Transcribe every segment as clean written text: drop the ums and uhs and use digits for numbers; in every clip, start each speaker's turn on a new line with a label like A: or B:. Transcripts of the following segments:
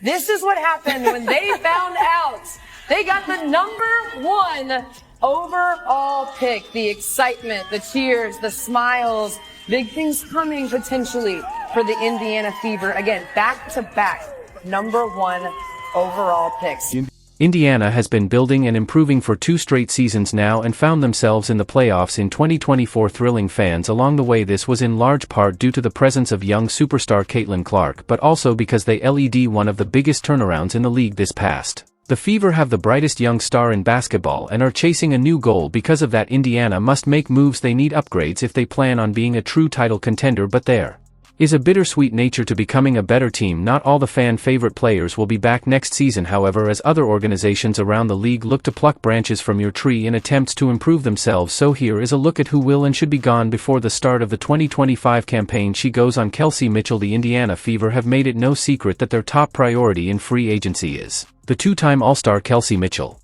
A: This is what happened when they found out. They got the #1 overall pick. The excitement, the cheers, the smiles, big things coming potentially for the Indiana Fever. Again, back-to-back #1 overall picks.
B: Indiana has been building and improving for 2 straight seasons now and found themselves in the playoffs in 2024, thrilling fans along the way. This was in large part due to the presence of young superstar Caitlin Clark, but also because they led one of the biggest turnarounds in the league this past. The Fever have the brightest young star in basketball and are chasing a new goal. Because of that, Indiana must make moves. They need upgrades if they plan on being a true title contender, but there is a bittersweet nature to becoming a better team. Not all the fan-favorite players will be back next season, however, as other organizations around the league look to pluck branches from your tree in attempts to improve themselves. So here is a look at who will and should be gone before the start of the 2025 campaign. She goes on Kelsey Mitchell. The Indiana Fever have made it no secret that their top priority in free agency is the 2-time All-Star Kelsey Mitchell.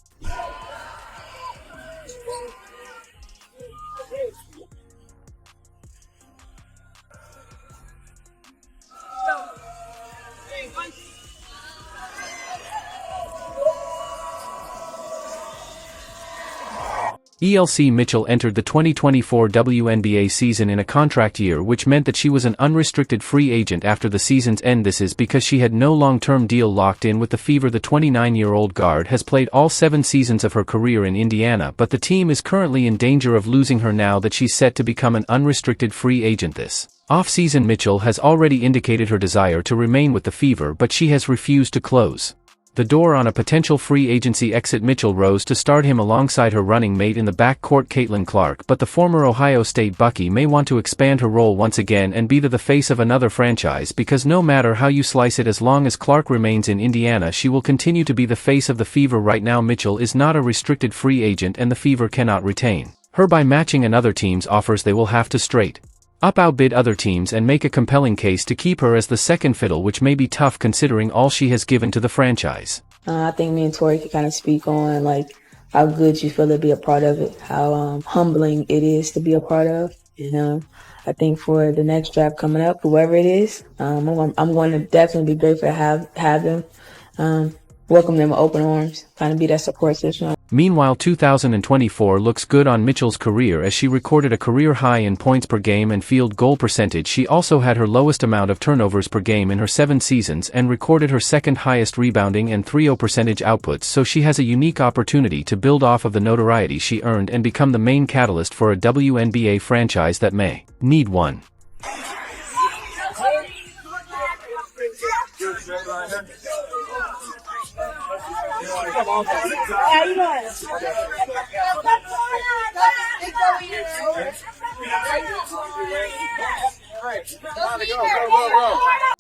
B: ELC Mitchell entered the 2024 WNBA season in a contract year, which meant that she was an unrestricted free agent after the season's end. This is because she had no long-term deal locked in with the Fever. The 29-year-old guard has played all 7 seasons of her career in Indiana, but the team is currently in danger of losing her now that she's set to become an unrestricted free agent this off-season. Mitchell has already indicated her desire to remain with the Fever, but she has refused to close the door on a potential free agency exit. Mitchell rose to start him alongside her running mate in the backcourt Caitlin Clark, but the former Ohio State Bucky may want to expand her role once again and be the face of another franchise, because no matter how you slice it, as long as Clark remains in Indiana, she will continue to be the face of the Fever. Right now, Mitchell is not a restricted free agent and the Fever cannot retain her by matching another team's offers. They will have to straight up outbid other teams and make a compelling case to keep her as the second fiddle, which may be tough considering all she has given to the franchise.
C: I think me and Tori can kind of speak on like how good you feel to be a part of it, how humbling it is to be a part of. I think for the next draft coming up, whoever it is, I'm going to definitely be grateful to have them. Welcome them with open arms, kind of be that support system.
B: Meanwhile, 2024 looks good on Mitchell's career as she recorded a career high in points per game and field goal percentage. She also had her lowest amount of turnovers per game in her 7 seasons and recorded her second highest rebounding and 3-0 percentage outputs, so she has a unique opportunity to build off of the notoriety she earned and become the main catalyst for a WNBA franchise that may need one.
A: How you doing?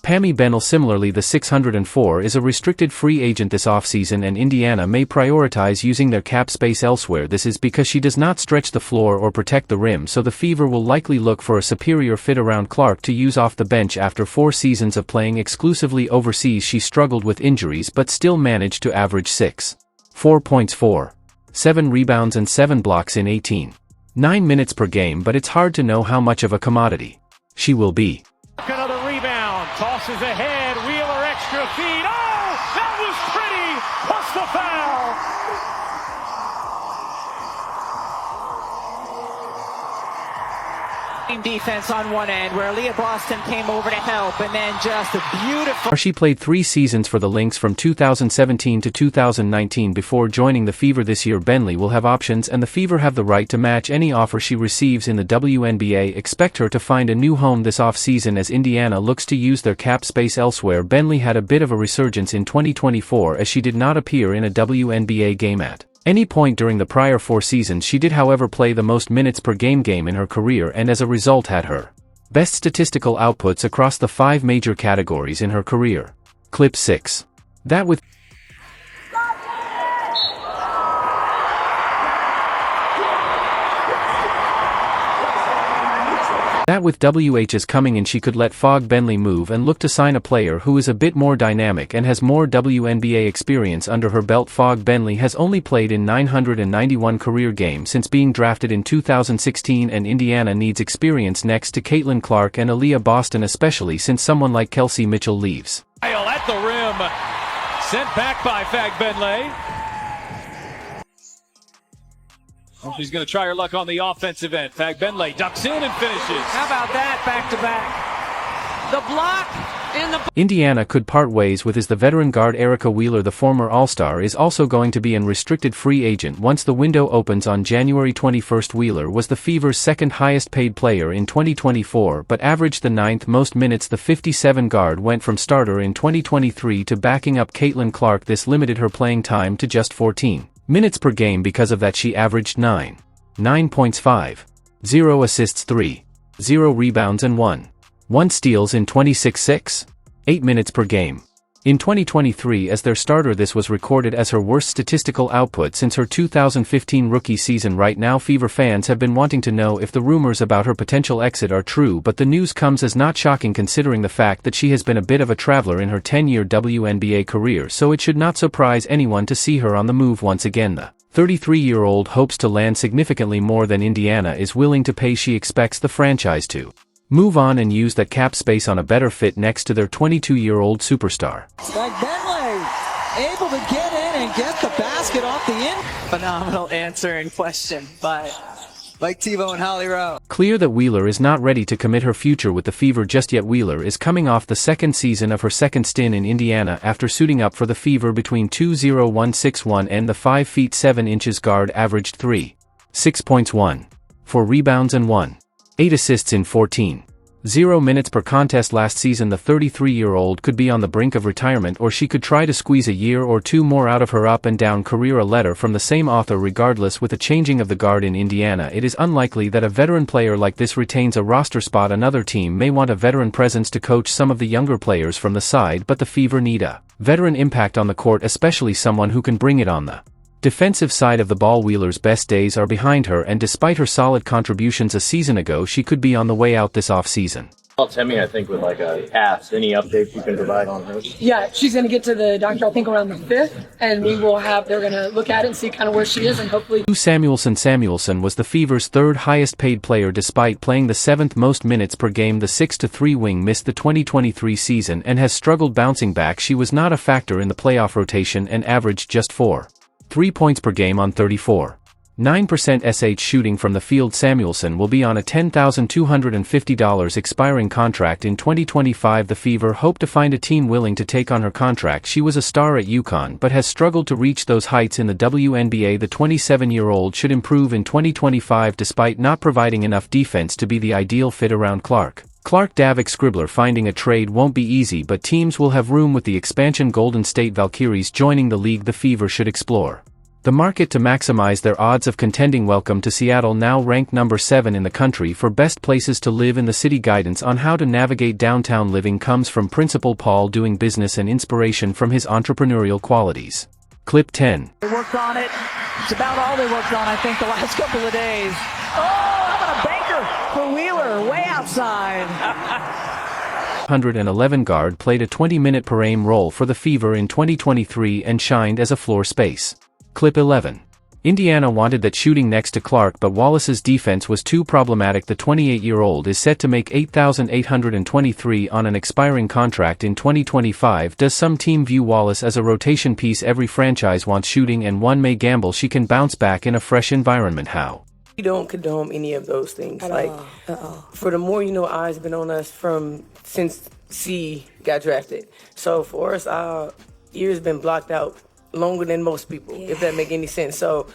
B: Pammy Bennell, similarly the 604, is a restricted free agent this offseason, and Indiana may prioritize using their cap space elsewhere. This is because she does not stretch the floor or protect the rim, so the Fever will likely look for a superior fit around Clark to use off the bench. After 4 seasons of playing exclusively overseas, she struggled with injuries but still managed to average 6.4 points, 4.7 rebounds and 7 blocks in 18.9 minutes per game, but it's hard to know how much of a commodity she will be.
D: Another rebound, tosses ahead, Wheeler extra feed, oh, that was pretty, plus the foul. Defense on one end where Leah Boston came over to help, and then just a beautiful.
B: She played 3 seasons for the Lynx from 2017 to 2019 before joining the Fever this year. Bentley will have options, and the Fever have the right to match any offer she receives in the WNBA. Expect her to find a new home this offseason as Indiana looks to use their cap space elsewhere. Bentley had a bit of a resurgence in 2024 as she did not appear in a WNBA game at any point during the prior 4 seasons. She did, however, play the most minutes per game in her career and as a result had her best statistical outputs across the 5 major categories in her career. Clip 6. That with WH's coming in, she could let Fog Bentley move and look to sign a player who is a bit more dynamic and has more WNBA experience under her belt. Fog Bentley has only played in 991 career games since being drafted in 2016, and Indiana needs experience next to Caitlin Clark and Aaliyah Boston, especially since someone like Kelsey Mitchell leaves.
D: At the rim, Sent back by Fagbenle. She's going to try her luck on the offensive end. Fagbenle ducks in and finishes.
E: How about that, back-to-back? The block in the...
B: Indiana could part ways with the veteran guard Erica Wheeler. The former All-Star is also going to be an restricted free agent once the window opens on January 21. Wheeler was the Fever's second highest paid player in 2024 but averaged the 9th most minutes. The 57 guard went from starter in 2023 to backing up Caitlin Clark. This limited her playing time to just 14 minutes per game. Because of that, she averaged 9 points, 0 assists, 0 rebounds and 1 steals in 8 minutes per game. In 2023 as their starter, this was recorded as her worst statistical output since her 2015 rookie season. Right now Fever fans have been wanting to know if the rumors about her potential exit are true, but the news comes as not shocking considering the fact that she has been a bit of a traveler in her 10-year WNBA career, so it should not surprise anyone to see her on the move once again. The 33-year-old hopes to land significantly more than Indiana is willing to pay. She expects the franchise to move on and use that cap space on a better fit next to their 22-year-old superstar.
E: Fagbenle able to get in and get the basket off the end. Phenomenal answer and question by Mike Tebow and Holly Rowe.
B: Clear that Wheeler is not ready to commit her future with the Fever just yet. Wheeler is coming off the second season of her second stint in Indiana after suiting up for the Fever between 2-0-1-6-1 and the 5 feet 7 inches guard averaged 6 points, 4 rebounds and 8 assists in 14.0 minutes per contest last season. The 33-year-old could be on the brink of retirement, or she could try to squeeze a year or two more out of her up-and-down career. A letter from the same author. Regardless, with the changing of the guard in Indiana, it is unlikely that a veteran player like this retains a roster spot. Another team may want a veteran presence to coach some of the younger players from the side, but the Fever need a veteran impact on the court, especially someone who can bring it on the defensive side of the ball. Wheeler's best days are behind her, and despite her solid contributions a season ago, she could be on the way out this offseason.
F: Timmy, I think, with like a cast. Any updates you can provide on her?
G: Yeah, she's going to get to the doctor, I think, around the 5th, and they're going to look at it and see kind of where she is, and hopefully...
B: Samuelson was the Fever's third highest paid player despite playing the 7th most minutes per game. The 6'3" wing missed the 2023 season and has struggled bouncing back. She was not a factor in the playoff rotation and averaged just 3 points per game on 34.9% shooting from the field. Samuelson will be on a $10,250 expiring contract in 2025. The Fever hope to find a team willing to take on her contract. She was a star at UConn but has struggled to reach those heights in the WNBA. The 27-year-old should improve in 2025 despite not providing enough defense to be the ideal fit around Clark. Davik Scribbler finding a trade won't be easy, but teams will have room with the expansion. Golden State Valkyries joining the league. The Fever should explore the market to maximize their odds of contending. Welcome to Seattle, now ranked number 7 in the country for best places to live in the city. Guidance on how to navigate downtown living comes from Principal Paul, doing business, and inspiration from his entrepreneurial qualities. Clip 10.
E: They worked on it. It's about all they worked on, I think, the last couple of days. Oh, how about a banker for Wheeler, way outside.
B: 111 guard played a 20-minute per aim role for the Fever in 2023 and shined as a floor space. Clip 11. Indiana wanted that shooting next to Clark, but Wallace's defense was too problematic. The 28-year-old is set to make $8,823 on an expiring contract in 2025. Does some team view Wallace as a rotation piece? Every franchise wants shooting, and one may gamble she can bounce back in a fresh environment. How?
H: We don't condone any of those things. For the more you know, eyes been on us since C got drafted. So for us, our ears been blocked out longer than most people, if that make any sense. So,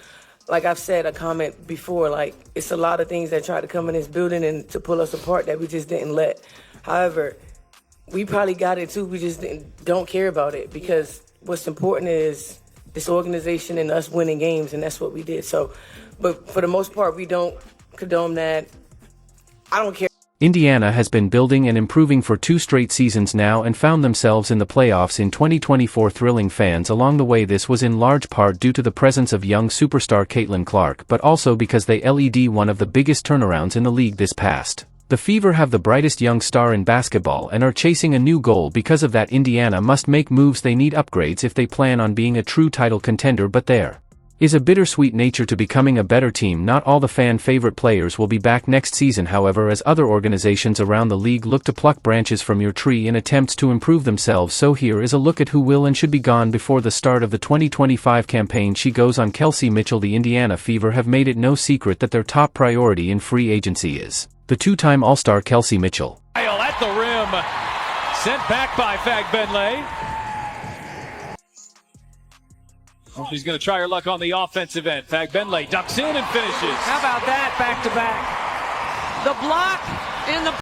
H: like I've said a comment before, like, it's a lot of things that try to come in this building and to pull us apart that we just didn't let. However, we probably got it too. We just don't care about it, because what's important is this organization and us winning games, and that's what we did. So, but for the most part, we don't condone that. I don't care.
B: Indiana has been building and improving for 2 straight seasons now and found themselves in the playoffs in 2024, thrilling fans along the way. This was in large part due to the presence of young superstar Caitlin Clark, but also because they led one of the biggest turnarounds in the league this past. The Fever have the brightest young star in basketball and are chasing a new goal. Because of that, Indiana must make moves. They need upgrades if they plan on being a true title contender, but their is a bittersweet nature to becoming a better team. Not all the fan-favorite players will be back next season, however, as other organizations around the league look to pluck branches from your tree in attempts to improve themselves. So here is a look at who will and should be gone before the start of the 2025 campaign. She goes on Kelsey Mitchell. The Indiana Fever have made it no secret that their top priority in free agency is the two-time All-Star Kelsey Mitchell.
D: At the rim, sent back by Fagbenle. Well, she's going to try her luck on the offensive end. Fagbenle ducks in and finishes.
E: How about that back-to-back? The block in the